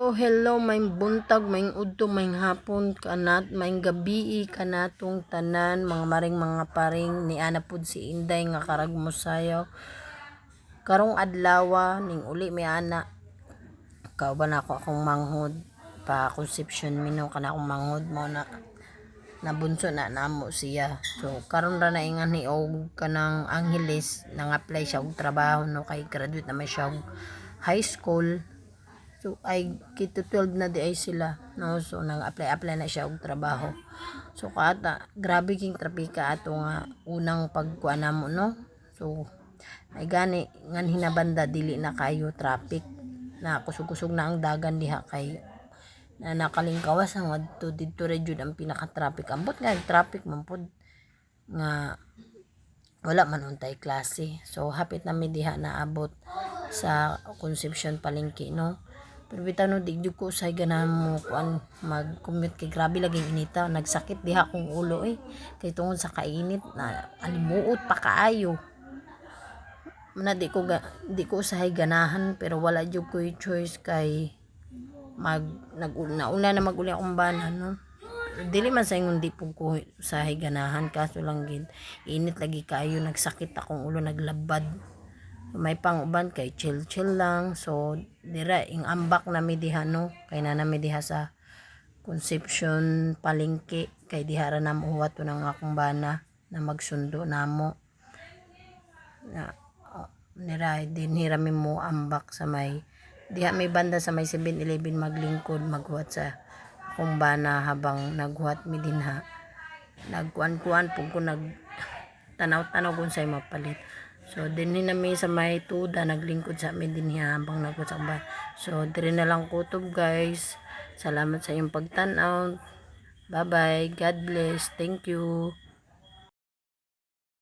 So hello maing buntag, maing udto, maing hapon kanat, maing gabi kanatong tanan mga maring mga paring ni ana pud si Inday nga karagmo sayaw. Karong adlaw ning uli mi ana kauban ako akong manghod pa conception mino kana akong manghod mo na nabunso na namo siya. So karon ra na ingan ni og kanang Angeles nang apply siya og trabaho no kay graduate naman siya og high school. So ay kito 12 na di ay sila no, so nang apply na siya og trabaho. So kata grabe king trapika ato nga unang pagkuan namo no. So ay gani ngan hinabanda dili na kayo traffic na kusog-kusog na ang dagan diha kay na nakalingkawas ang adto didto ra jud ang pinaka traffic ambot nga traffic man pod nga wala man untay klase. So hapit na mi diha naabot sa Concepcion palengke no. Pero bitaw no di jud ko usay ganahan mo kuan mag-commute kay grabe laging inita, nagsakit diha akong ulo kay tungod sa kainit na alimuot pa kaayo. Na di ko usahay ganahan pero wala jud ko choice kay nauna na maguli akong bana no. Dili man sa ingon di pug ko usahay ganahan kaso lang gid init lagi kaayo, nagsakit akong ulo, naglabad. May pang-uban kay chill lang. So dira ing ambak na mi diha no kay na mi diha sa Concepcion palengke kay diha ra namo huwat ng akong bana na magsundo namo na nira din hirami mo ambak sa may diha may banda sa may 7-Eleven maglingkod maghuwat sa akong bana habang naghuwat mi dinha nagkuan-kuan pug ko nag tanaw-tanaw kung say mapalit. So dinhi na mi sa may tuda naglingkod sa amin dinhi habang nagusaba. So diri na lang kutob guys. Salamat sa iyong pagtan-aw. Bye bye. God bless. Thank you.